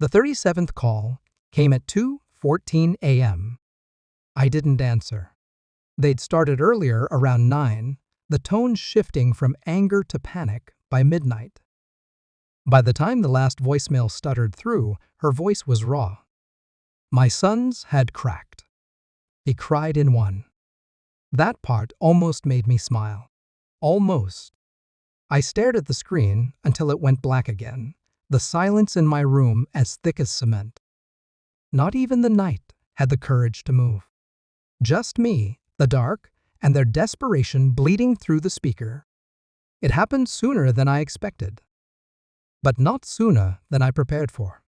The 37th call came at 2:14 a.m. I didn't answer. They'd started earlier around 9, the tone shifting from anger to panic by midnight. By the time the last voicemail stuttered through, her voice was raw. My son's had cracked. He cried in one. That part almost made me smile. Almost. I stared at the screen until it went black again, the silence in my room as thick as cement. Not even the night had the courage to move. Just me, the dark, and their desperation bleeding through the speaker. It happened sooner than I expected. But not sooner than I prepared for.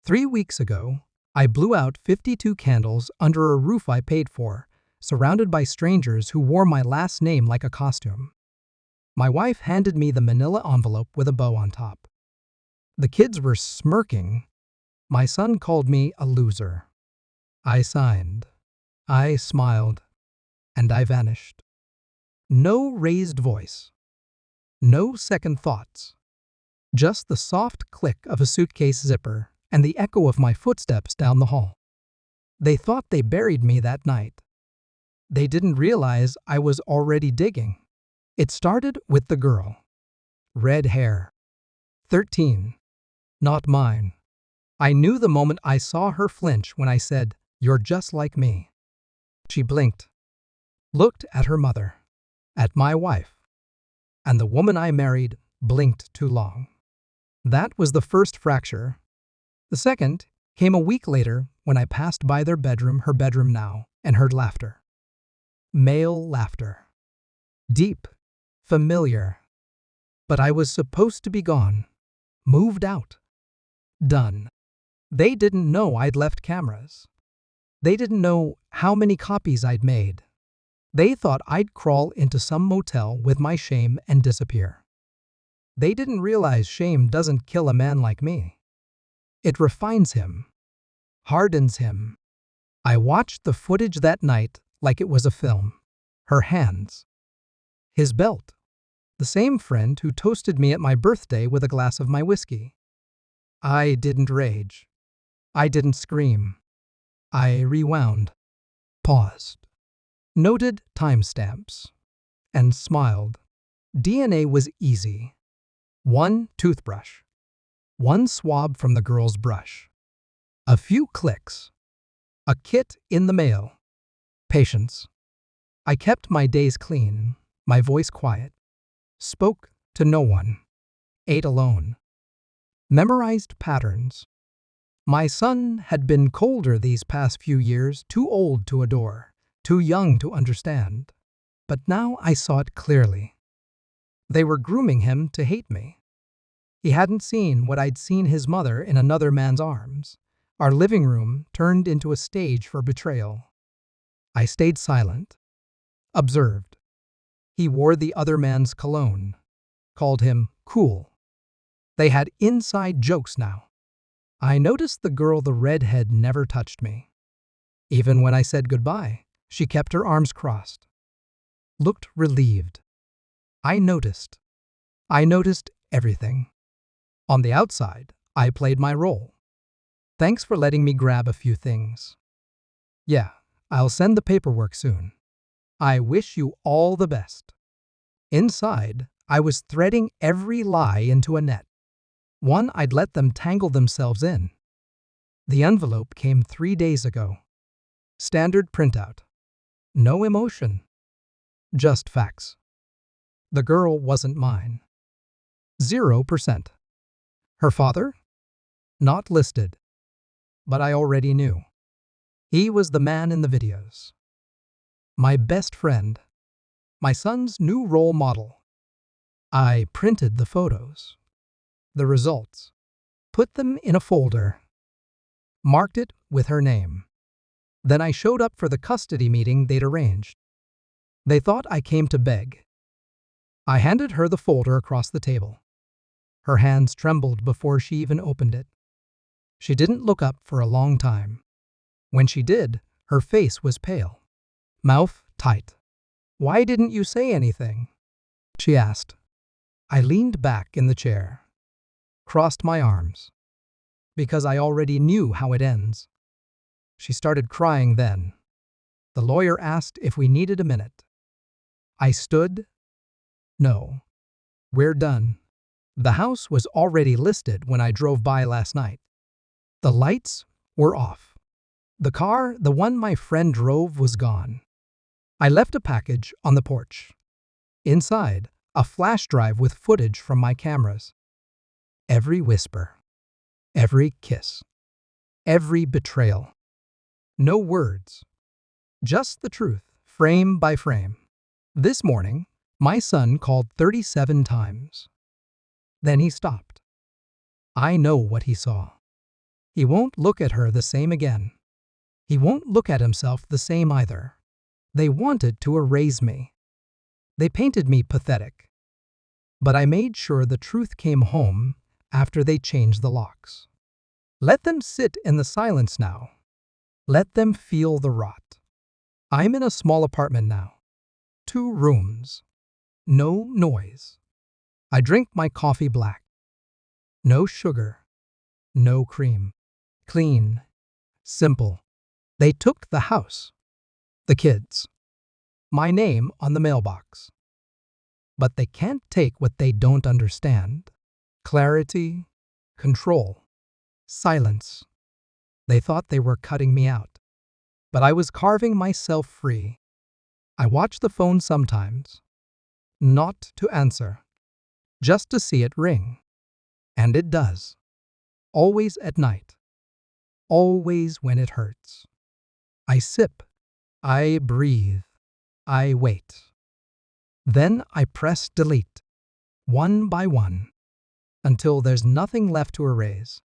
3 weeks ago, I blew out 52 candles under a roof I paid for, surrounded by strangers who wore my last name like a costume. My wife handed me the manila envelope with a bow on top. The kids were smirking. My son called me a loser. I signed. I smiled. And I vanished. No raised voice. No second thoughts. Just the soft click of a suitcase zipper and the echo of my footsteps down the hall. They thought they buried me that night. They didn't realize I was already digging. It started with the girl. Red hair. 13. Not mine. I knew the moment I saw her flinch when I said, "You're just like me." She blinked, looked at her mother, at my wife, and the woman I married blinked too long. That was the first fracture. The second came a week later when I passed by their bedroom, her bedroom now, and heard laughter. Male laughter. Deep, familiar. But I was supposed to be gone, moved out, done. They didn't know I'd left cameras. They didn't know how many copies I'd made. They thought I'd crawl into some motel with my shame and disappear. They didn't realize shame doesn't kill a man like me. It refines him, hardens him. I watched the footage that night like it was a film. Her hands. His belt. The same friend who toasted me at my birthday with a glass of my whiskey. I didn't rage. I didn't scream. I rewound, paused, noted timestamps, and smiled. DNA was easy. One toothbrush. One swab from the girl's brush. A few clicks. A kit in the mail. Patience. I kept my days clean, my voice quiet. Spoke to no one. Ate alone. Memorized patterns. My son had been colder these past few years, too old to adore, too young to understand. But now I saw it clearly. They were grooming him to hate me. He hadn't seen what I'd seen his mother in another man's arms. Our living room turned into a stage for betrayal. I stayed silent. Observed. He wore the other man's cologne. Called him cool. They had inside jokes now. I noticed the girl, the redhead, never touched me. Even when I said goodbye, she kept her arms crossed. Looked relieved. I noticed. I noticed everything. On the outside, I played my role. Thanks for letting me grab a few things. Yeah, I'll send the paperwork soon. I wish you all the best. Inside, I was threading every lie into a net. One I'd let them tangle themselves in. The envelope came 3 days ago. Standard printout. No emotion. Just facts. The girl wasn't mine. 0%. Her father? Not listed. But I already knew. He was the man in the videos. My best friend. My son's new role model. I printed the photos. The results. Put them in a folder. Marked it with her name. Then I showed up for the custody meeting they'd arranged. They thought I came to beg. I handed her the folder across the table. Her hands trembled before she even opened it. She didn't look up for a long time. When she did, her face was pale. Mouth tight. "Why didn't you say anything?" she asked. I leaned back in the chair. Crossed my arms. because I already knew how it ends. She started crying then. The lawyer asked if we needed a minute. I stood. No. We're done. The house was already listed when I drove by last night. The lights were off. The car, the one my friend drove, was gone. I left a package on the porch. Inside, a flash drive with footage from my cameras. Every whisper, every kiss, every betrayal. No words, just the truth, frame by frame. This morning, my son called 37 times. Then he stopped. I know what he saw. He won't look at her the same again. He won't look at himself the same either. They wanted to erase me. They painted me pathetic. But I made sure the truth came home after they changed the locks. Let them sit in the silence now. Let them feel the rot. I'm in a small apartment now. 2 rooms. No noise. I drink my coffee black. No sugar. No cream. Clean. Simple. They took the house. The kids. My name on the mailbox. But they can't take what they don't understand. Clarity. Control. Silence. They thought they were cutting me out. But I was carving myself free. I watch the phone sometimes. Not to answer. Just to see it ring. And it does. Always at night. Always when it hurts. I sip. I breathe. I wait. Then I press delete. One by one. Until there's nothing left to erase.